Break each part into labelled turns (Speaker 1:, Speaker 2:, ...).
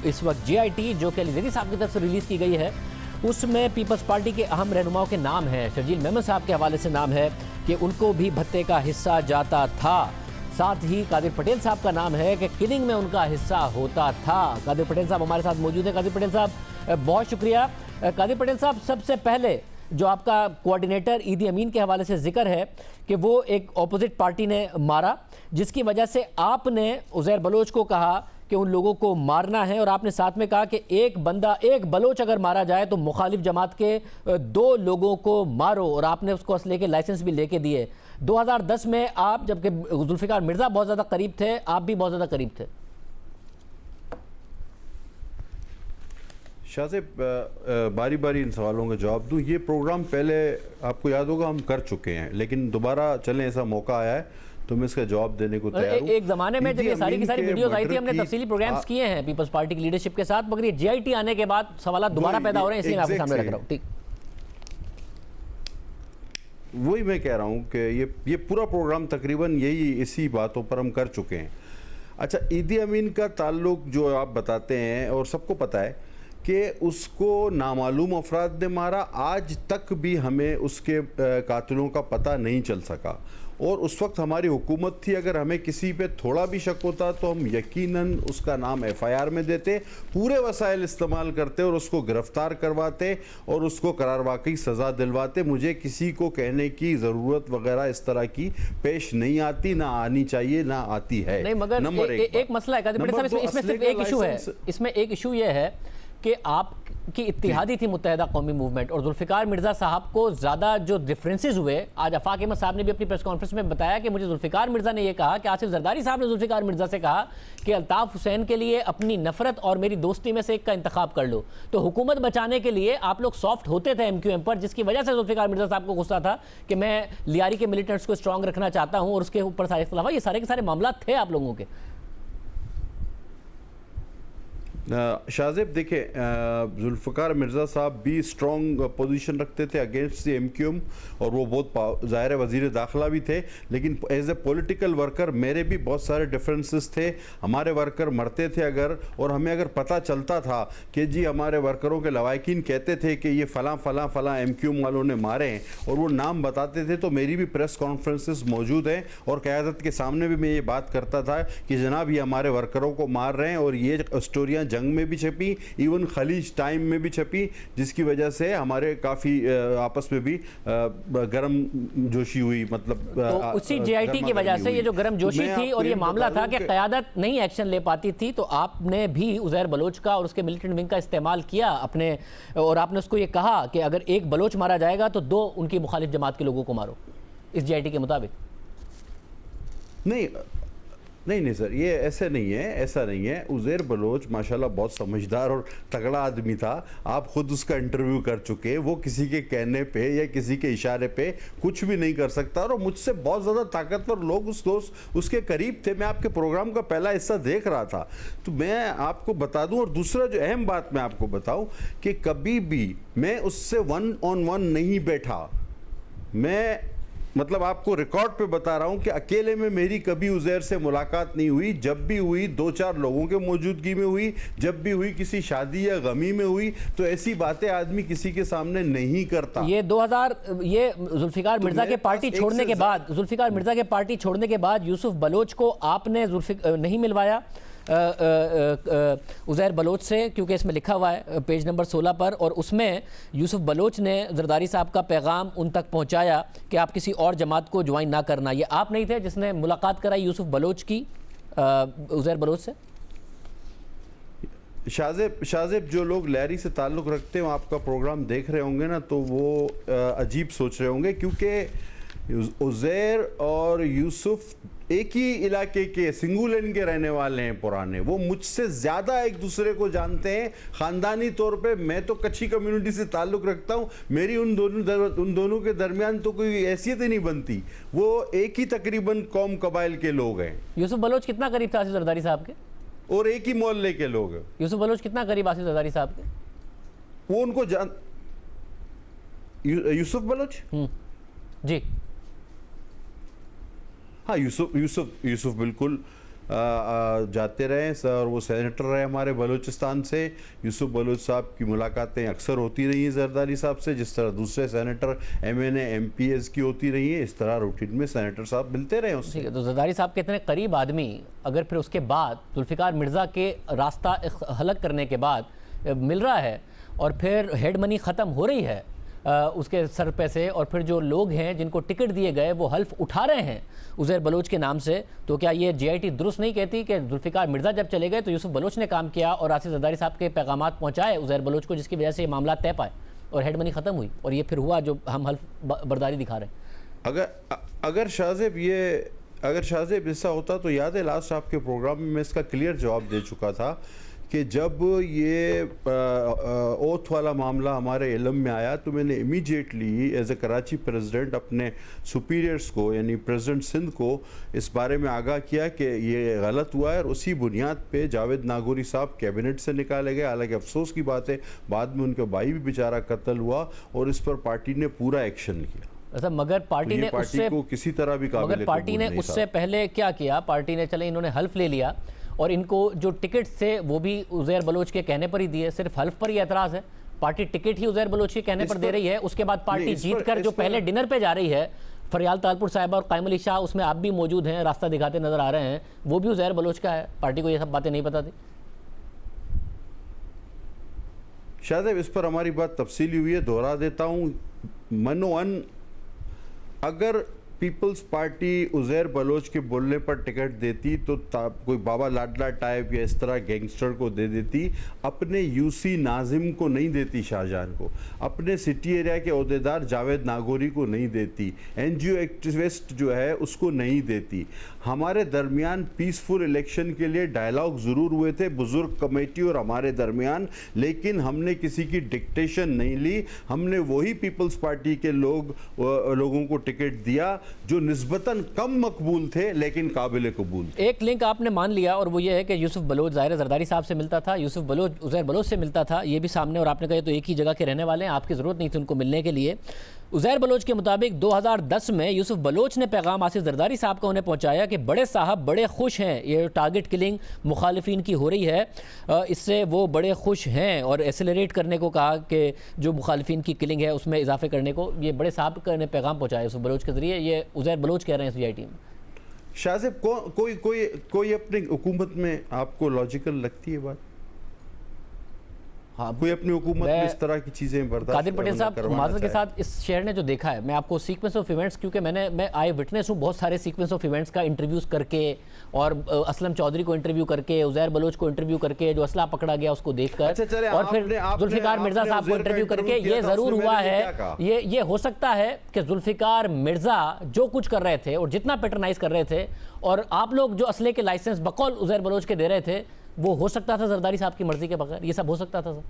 Speaker 1: اس وقت JIT جو کہ علی زیدی صاحب کی طرف سے ریلیز کی گئی ہے، اس میں پیپلز پارٹی کے اہم رہنماؤں کے نام ہیں. شرجیل میمن صاحب کے حوالے سے نام ہے کہ ان کو بھی بھتے کا حصہ جاتا تھا. ساتھ ہی قادر پٹیل صاحب کا نام ہے کہ کلنگ میں ان کا حصہ ہوتا تھا. قادر پٹیل صاحب ہمارے ساتھ موجود ہیں. قادر پٹیل صاحب بہت شکریہ. قادر پٹیل صاحب، سب سے پہلے جو آپ کا کوارڈینیٹر عیدی امین کے حوالے سے ذکر ہے کہ وہ ایک اپوزٹ پارٹی نے مارا، جس کی وجہ سے آپ نے عزیر بلوچ کو کہا کہ ان لوگوں کو مارنا ہے، اور آپ نے ساتھ میں کہا کہ ایک بلوچ اگر مارا جائے تو مخالف جماعت کے 2 لوگوں کو مارو، اور آپ نے اس کو اسلحے کے لائسنس بھی لے کے دیے. 2010 میں آپ، جبکہ ذوالفقار مرزا بہت زیادہ قریب تھے، آپ بھی بہت زیادہ قریب تھے.
Speaker 2: شاہ صاحب، باری باری ان سوالوں کا جواب دوں. یہ پروگرام پہلے آپ کو یاد ہوگا ہم کر چکے ہیں، لیکن دوبارہ چلیں ایسا موقع آیا ہے تو میں اس کا جواب دینے کو تیار ہوں.
Speaker 1: ایک زمانے میں جب یہ ساری کی ساری ویڈیوز آئی تھی، ہم نے تفصیلی پروگرامز کیے ہیں پیپلز پارٹی کی لیڈرشپ کے ساتھ، مگر یہ JIT آنے کے بعد سوالات دوبارہ پیدا ہو رہے ہیں، اس لیے میں آپ کے سامنے رکھ رہا ہوں. ٹھیک،
Speaker 2: وہی میں کہہ رہا ہوں کہ یہ پورا پروگرام تقریباً اسی باتوں پر ہم کر چکے ہیں. اچھا، عیدی امین کا تعلق جو آپ بتاتے ہیں، اور سب کو پتہ ہے کہ اس کو نامعلوم افراد نے مارا. آج تک بھی ہمیں اس کے قاتلوں کا پتہ نہیں چل سکا، اور اس وقت ہماری حکومت تھی. اگر ہمیں کسی پہ تھوڑا بھی شک ہوتا تو ہم یقیناً اس کا نام FIR میں دیتے، پورے وسائل استعمال کرتے اور اس کو گرفتار کرواتے اور اس کو قرار واقعی سزا دلواتے. مجھے کسی کو کہنے کی ضرورت وغیرہ اس طرح کی پیش نہیں آتی، نہ آنی چاہیے، نہ آتی ہے.
Speaker 1: نہیں، مگر ایک مسئلہ ہے قادر پٹیل صاحب، اس میں صرف ایک ایشو ہے. اس میں ایک ایشو یہ ہے کہ آپ کی اتحادی تھی متحدہ قومی موومنٹ، اور ذوالفقار مرزا صاحب کو زیادہ جو ڈفرینسز ہوئے، آج آفاق احمد صاحب نے بھی اپنی پریس کانفرنس میں بتایا کہ مجھے ذوالفقار مرزا نے یہ کہا کہ آصف زرداری صاحب نے ذوالفقار مرزا سے کہا کہ الطاف حسین کے لیے اپنی نفرت اور میری دوستی میں سے ایک کا انتخاب کر لو. تو حکومت بچانے کے لیے آپ لوگ سافٹ ہوتے تھے MQM پر، جس کی وجہ سے ذوالفقار مرزا صاحب کو غصہ تھا کہ میں لیاری کے ملیٹنٹس کو اسٹرانگ رکھنا چاہتا ہوں، اور اس کے اوپر سارے اختلافات، یہ سارے کے سارے معاملات تھے آپ لوگوں کے.
Speaker 2: شاہزیب دیکھیں، ذوالفقار مرزا صاحب بھی اسٹرانگ پوزیشن رکھتے تھے اگینسٹ دی MQM، اور وہ بہت ظاہر وزیر داخلہ بھی تھے. لیکن ایز اے پولیٹیکل ورکر میرے بھی بہت سارے ڈفرینسز تھے. ہمارے ورکر مرتے تھے اور ہمیں اگر پتہ چلتا تھا کہ جی ہمارے ورکروں کے لواحقین کہتے تھے کہ یہ فلاں فلاں فلاں MQM والوں نے مارے ہیں، اور وہ نام بتاتے تھے، تو میری بھی پریس کانفرنسز موجود ہیں، اور قیادت کے سامنے بھی میں یہ بات کرتا تھا کہ جناب یہ ہمارے ورکروں کو مار رہے ہیں. اور یہ اسٹوریاں جنگ میں بھی چھپی، ایون خلیج ٹائم میں بھی چھپی، جس کی وجہ سے ہمارے کافی آپس میں بھی گرم جوشی ہوئی. مطلب
Speaker 1: اسی JIT کی وجہ سے یہ جو گرم جوشی تھی، اور یہ معاملہ تھا کہ قیادت نہیں ایکشن لے پاتی تھی، تو آپ نے بھی عزیر بلوچ کا اور اس کے ملیٹنٹ ونگ کا استعمال کیا اپنے، اور آپ نے اس کو یہ کہا کہ اگر ایک بلوچ مارا جائے گا تو 2 ان کی مخالف جماعت کے لوگوں کو مارو، اس JIT کے مطابق.
Speaker 2: نہیں سر، یہ ایسا نہیں ہے. عزیر بلوچ ماشاءاللہ بہت سمجھدار اور تگڑا آدمی تھا. آپ خود اس کا انٹرویو کر چکے. وہ کسی کے کہنے پہ یا کسی کے اشارے پہ کچھ بھی نہیں کر سکتا، اور مجھ سے بہت زیادہ طاقتور لوگ اس کے قریب تھے. میں آپ کے پروگرام کا پہلا حصہ دیکھ رہا تھا، تو میں آپ کو بتا دوں. اور دوسرا جو اہم بات میں آپ کو بتاؤں کہ کبھی بھی میں اس سے 1 on 1 نہیں بیٹھا. میں مطلب آپ کو ریکارڈ پہ بتا رہا ہوں کہ اکیلے میں میری کبھی عزیر سے ملاقات نہیں ہوئی. جب بھی ہوئی 2-4 لوگوں کے موجودگی میں ہوئی، جب بھی ہوئی کسی شادی یا غمی میں ہوئی. تو ایسی باتیں آدمی کسی کے سامنے نہیں کرتا.
Speaker 1: یہ ذوالفقار مرزا کے پارٹی چھوڑنے کے بعد یوسف بلوچ کو آپ نے نہیں ملوایا عزیر بلوچ سے، کیونکہ اس میں لکھا ہوا ہے پیج نمبر 16 پر، اور اس میں یوسف بلوچ نے زرداری صاحب کا پیغام ان تک پہنچایا کہ آپ کسی اور جماعت کو جوائن نہ کرنا. یہ آپ نہیں تھے جس نے ملاقات کرائی یوسف بلوچ کی عزیر بلوچ سے؟
Speaker 2: شاہزیب، جو لوگ لیاری سے تعلق رکھتے ہیں آپ کا پروگرام دیکھ رہے ہوں گے نا، تو وہ عجیب سوچ رہے ہوں گے، کیونکہ عزیر اور یوسف ایک ہی علاقے کے سنگولین کے رہنے والے ہیں پرانے. وہ مجھ سے زیادہ ایک دوسرے کو جانتے ہیں خاندانی طور پہ. میں تو کچھی کمیونٹی سے تعلق رکھتا ہوں، میری ان دونوں کے درمیان تو کوئی حیثیت ہی نہیں بنتی. وہ ایک ہی تقریباً قوم قبائل کے لوگ ہیں.
Speaker 1: یوسف بلوچ کتنا قریب تھا آصف زرداری صاحب کے؟
Speaker 2: اور ایک ہی محلے کے لوگ ہیں.
Speaker 1: یوسف بلوچ کتنا قریب آصف زرداری صاحب کے؟
Speaker 2: وہ ان کو یوسف بلوچ
Speaker 1: جی
Speaker 2: ہاں، یوسف بالکل جاتے رہے اور وہ سینیٹر رہے ہمارے بلوچستان سے. یوسف بلوچ صاحب کی ملاقاتیں اکثر ہوتی رہی ہیں زرداری صاحب سے, جس طرح دوسرے senator M N A M P As کی ہوتی رہی ہیں, اس طرح روٹین میں سینیٹر صاحب ملتے رہے اس سے.
Speaker 1: تو زرداری صاحب کے اتنے قریب آدمی اگر پھر اس کے بعد ذوالفقار مرزا کے راستہ حلق کرنے کے بعد مل رہا ہے اور پھر ہیڈ منی ختم ہو رہی ہے اس کے سر پہ سے, اور پھر جو لوگ ہیں جن کو ٹکٹ دیے گئے وہ حلف اٹھا رہے ہیں عزیر بلوچ کے نام سے, تو کیا یہ جے آئی ٹی درست نہیں کہتی کہ ذوالفقار مرزا جب چلے گئے تو یوسف بلوچ نے کام کیا اور آصف زرداری صاحب کے پیغامات پہنچائے عزیر بلوچ کو, جس کی وجہ سے یہ معاملات طے پائے اور ہیڈ منی ختم ہوئی, اور یہ پھر ہوا جو ہم حلف برداری دکھا رہے ہیں.
Speaker 2: اگر شاہ زیب ایسا ہوتا تو یاد ہے لاسٹ آپ کے پروگرام میں اس کا کلیئر جواب دے چکا تھا کہ جب یہ اوتھ والا معاملہ ہمارے علم میں آیا تو میں نے immediately as a Karachi president اپنے سپیریئرز کو یعنی پریزیڈنٹ سندھ کو اس بارے میں آگاہ کیا کہ یہ غلط ہوا ہے, اور اسی بنیاد پہ جاوید ناگوری صاحب کیبنٹ سے نکالے گئے. حالانکہ افسوس کی بات ہے بعد میں ان کا بھائی بھی بیچارہ قتل ہوا اور اس پر پارٹی نے پورا ایکشن لیا.
Speaker 1: مگر پارٹی نے
Speaker 2: کسی طرح بھی قابل
Speaker 1: پارٹی نے اس سے پہلے کیا کیا, پارٹی نے چلے انہوں نے حلف لے لیا اور ان کو جو ٹکٹ تھے وہ بھی عزیر بلوچ کے کہنے پر ہی دیے, صرف حلف پر ہی اعتراض ہے, پارٹی ٹکٹ ہی عزیر بلوچ کے کہنے پر دے رہی ہے. اس کے بعد پارٹی جیت کر جو پہلے ڈنر پہ جا رہی ہے, فریال تالپور صاحبہ اور قائم علی شاہ اس میں آپ بھی موجود ہیں, راستہ دکھاتے نظر آ رہے ہیں, وہ بھی عزیر بلوچ کا ہے. پارٹی کو یہ سب باتیں نہیں پتہ تھی.
Speaker 2: شاہ صاحب اس پر ہماری بات تفصیلی ہوئی ہے, دہرا دیتا ہوں. منوان اگر پیپلز پارٹی عزیر بلوچ کے بولنے پر ٹکٹ دیتی تو کوئی بابا لاڈلا ٹائپ یا اس طرح گینگسٹر کو دے دیتی, اپنے یو سی ناظم کو نہیں دیتی, شاہ جہان کو, اپنے سٹی ایریا کے عہدیدار جاوید ناگوری کو نہیں دیتی, این جی او ایکٹیوسٹ جو ہے اس کو نہیں دیتی. ہمارے درمیان پیسفل الیکشن کے لیے ڈائلاگ ضرور ہوئے تھے بزرگ کمیٹی اور ہمارے درمیان, لیکن ہم نے کسی کی ڈکٹیشن نہیں لی. ہم نے وہی پیپلز پارٹی کے لوگوں کو ٹکٹ دیا جو نسبتاً کم مقبول تھے لیکن قابل قبول تھے.
Speaker 1: ایک لنک آپ نے مان لیا اور وہ یہ ہے کہ یوسف بلوچ ظاہر زرداری صاحب سے ملتا تھا, یوسف بلوچ عزیر بلوچ سے ملتا تھا, یہ بھی سامنے, اور آپ نے کہا تو ایک ہی جگہ کے رہنے والے ہیں, آپ کی ضرورت نہیں تھی ان کو ملنے کے لیے. عزیر بلوچ کے مطابق 2010 میں یوسف بلوچ نے پیغام آصف زرداری صاحب کو انہیں پہنچایا کہ بڑے صاحب بڑے خوش ہیں, یہ ٹارگٹ کلنگ مخالفین کی ہو رہی ہے, اس سے وہ بڑے خوش ہیں, اور ایسیلریٹ کرنے کو کہا کہ جو مخالفین کی کلنگ ہے اس میں اضافے کرنے کو. یہ بڑے صاحب نے پیغام پہنچایا یوسف بلوچ کے ذریعے, یہ عزیر بلوچ کہہ رہے ہیں سی آئی ٹی میں.
Speaker 2: شاہ صاحب کوئی اپنی حکومت میں آپ کو لاجیکل لگتی ہے بات؟ کوئی اپنی حکومت میں اس طرح کی چیزیں برداشت
Speaker 1: قادر پٹیل صاحب معذرت کے ساتھ اس شہر نے جو دیکھا ہے, میں آپ کو سیکوینس آف ایونٹس, کیونکہ میں آئی وٹنس ہوں بہت سارے سیکوینس آف ایونٹس کا, انٹرویوز کر کے اور اسلم چودھری کو انٹرویو کر کے, عزیر بلوچ کو انٹرویو کر کے, جو اسلحہ پکڑا گیا اس کو دیکھ کر, اور پھر ذوالفقار مرزا صاحب کو انٹرویو کر کے. یہ ضرور ہوا ہے, یہ ہو سکتا ہے کہ ذوالفقار مرزا جو کچھ کر رہے تھے اور جتنا پیٹرنائز کر رہے تھے, اور آپ لوگ جو اسلحے کے لائسنس بقول عزیر بلوچ کے دے رہے تھے, وہ ہو سکتا تھا زرداری صاحب کی مرضی کے بغیر, یہ سب ہو سکتا تھا. سر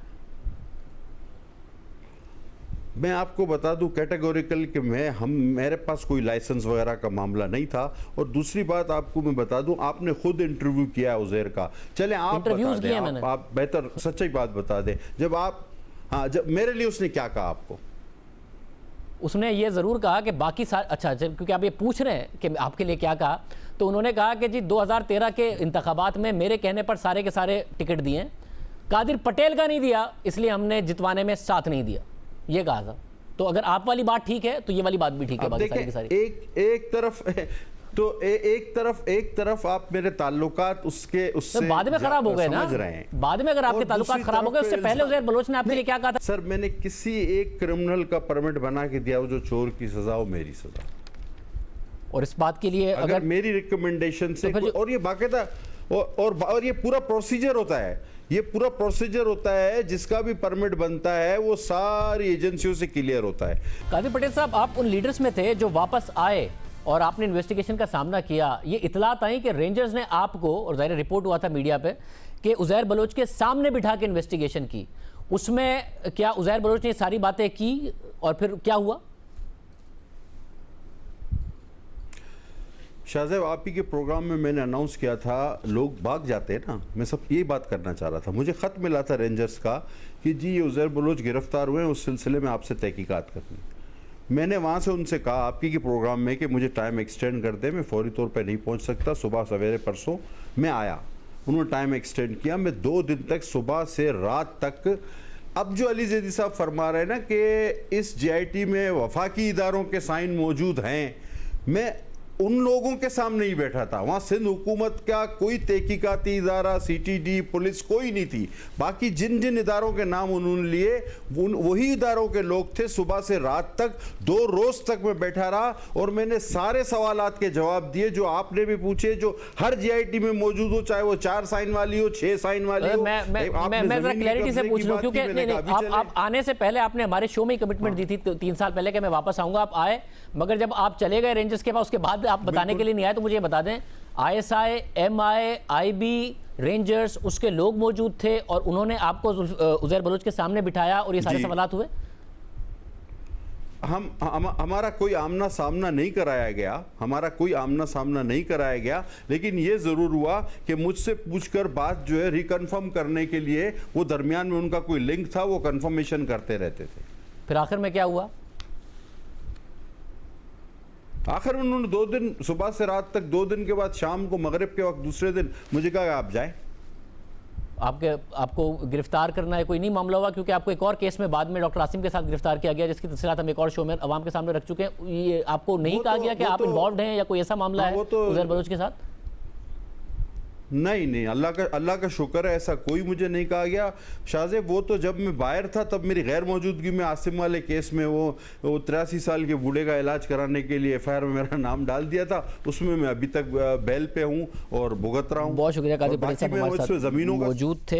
Speaker 2: میں آپ کو بتا دوں کیٹیگوریکل کہ میرے پاس کوئی لائسنس وغیرہ کا معاملہ نہیں تھا, اور دوسری بات آپ کو میں بتا دوں آپ نے خود انٹرویو کیا ہے عزیر کا, چلیں آپ بتا دیں, آپ بہتر سچائی بات بتا دیں, جب میرے لیے اس نے کیا کہا آپ کو؟
Speaker 1: اس نے یہ ضرور کہا کہ باقی اچھا کیونکہ آپ یہ پوچھ رہے ہیں کہ آپ کے لیے کیا کہا, تو انہوں نے کہا کہ جی 2013 کے انتخابات میں میرے کہنے پر سارے کے سارے ٹکٹ دیے, قادر پٹیل کا نہیں دیا اس لیے ہم نے جتوانے میں ساتھ نہیں دیا, یہ کہا تھا. تو اگر آپ والی بات ٹھیک ہے تو یہ والی بات بھی ٹھیک ہے. باقی ساری کی ساری
Speaker 2: ایک طرف آپ میرے تعلقات اس سے
Speaker 1: بعد میں خراب ہو گئے نا, بعد میں اگر آپ کے تعلقات خراب ہو گئے, اس سے پہلے عزیر بلوچ نے آپ کے لیے کیا کہا تھا؟
Speaker 2: سر میں نے کسی ایک کرمنل کا پرمٹ بنا کے دیا, وہ جو چور کی سزا ہو میری سزا,
Speaker 1: اور اس بات کے لیے
Speaker 2: اگر میری ریکمنڈیشن سے, اور یہ باقاعدہ اور یہ پورا پروسیجر ہوتا ہے, جس کا بھی پرمٹ بنتا ہے وہ ساری ایجنسیوں سے کلیئر ہوتا ہے.
Speaker 1: قادر پٹیل صاحب آپ ان لیڈرز میں تھے جو واپس آئے اور آپ نے انویسٹیگیشن کا سامنا کیا. یہ اطلاعات آئیں کہ رینجرز نے آپ کو, اور ظاہر رپورٹ ہوا تھا میڈیا پہ کہ عزیر بلوچ کے سامنے بٹھا کے انویسٹیگیشن کی, اس میں کیا عزیر بلوچ نے ساری باتیں کی اور پھر کیا ہوا؟
Speaker 2: شاہ صاحب آپ ہی کے پروگرام میں نے اناؤنس کیا تھا لوگ بھاگ جاتے ہیں نا, میں سب یہی بات کرنا چاہ رہا تھا. مجھے خط ملا تھا رینجرز کا کہ جی یہ عزیر بلوچ گرفتار ہوئے ہیں, اس سلسلے میں آپ سے تحقیقات کرنی. میں نے وہاں سے ان سے کہا آپ کی پروگرام میں کہ مجھے ٹائم ایکسٹینڈ کر دیں, میں فوری طور پہ نہیں پہنچ سکتا, صبح سویرے پرسوں میں آیا. انہوں نے ٹائم ایکسٹینڈ کیا, میں 2 دن تک صبح سے رات تک. اب جو علی زیدی صاحب فرما رہے ہیں نا کہ اس جے آئی ٹی میں وفاقی اداروں کے سائن موجود ہیں, میں ان لوگوں کے سامنے ہی بیٹھا تھا. وہاں سندھ حکومت کا کوئی تحقیقاتی ادارہ, سی ٹی ڈی, پولیس کوئی نہیں تھی. باقی جن جن اداروں کے نام انہوں نے لیے وہی اداروں کے لوگ تھے. صبح سے رات تک 2 روز تک میں بیٹھا رہا اور میں نے سارے سوالات کے جواب دیے جو آپ نے بھی پوچھے, جو ہر جے آئی ٹی میں موجود ہو, چاہے وہ 4 سائن والی ہو, 6 سائن والی ہو.
Speaker 1: میں ذرا کلیئرٹی سے پوچھ لوں کیونکہ آپ آنے سے پہلے آپ نے ہمارے شو میں کمٹمنٹ دی تھی 3 سال پہلے کہ میں واپس آؤں گا. آپ آئے, مگر جب آپ چلے گئے رینجرز کے پاس اس کے بعد آپ بتانے کے لیے نہیں آئے. تو مجھے یہ بتا دیں, I S I, M I, I B, Rangers, اس کے لوگ موجود تھے اور انہوں نے آپ کو عزیر بلوچ کے سامنے بٹھایا اور یہ سارے سوالات ہوئے؟
Speaker 2: ہمارا کوئی آمنا سامنا نہیں کرایا گیا, لیکن یہ ضرور ہوا کہ مجھ سے پوچھ کر بات جو ہے ریکنفرم کرنے کے لیے, وہ درمیان میں ان کا کوئی لنک تھا, وہ کنفرمیشن کرتے رہتے تھے.
Speaker 1: پھر آخر میں کیا ہوا؟
Speaker 2: آخر انہوں نے 2 دن صبح سے رات تک, 2 دن کے بعد شام کو مغرب کے وقت دوسرے دن مجھے کہا کہ آپ جائیں.
Speaker 1: آپ کو گرفتار کرنا ہے کوئی نہیں معاملہ ہوا؟ کیونکہ آپ کو ایک اور کیس میں بعد میں ڈاکٹر عاصم کے ساتھ گرفتار کیا گیا, جس کی تفصیلات ہم ایک اور شو میں عوام کے سامنے رکھ چکے ہیں. یہ آپ کو نہیں کہا گیا کہ آپ انوالوڈ ہیں یا کوئی ایسا معاملہ ہے عزیر بلوچ کے ساتھ؟
Speaker 2: نہیں, اللہ کا شکر ہے, ایسا کوئی مجھے نہیں کہا گیا. شاہزیب, وہ تو جب میں باہر تھا تب میری غیر موجودگی میں عاصم والے کیس میں وہ 83 سال کے بوڑھے کا علاج کرانے کے لیے ایف آئی آر میں میرا نام ڈال دیا تھا. اس میں ابھی تک بیل پہ ہوں اور بھگت رہا ہوں.
Speaker 1: بہت شکریہ قاضی پٹیل صاحب ہمارے ساتھ موجود تھے.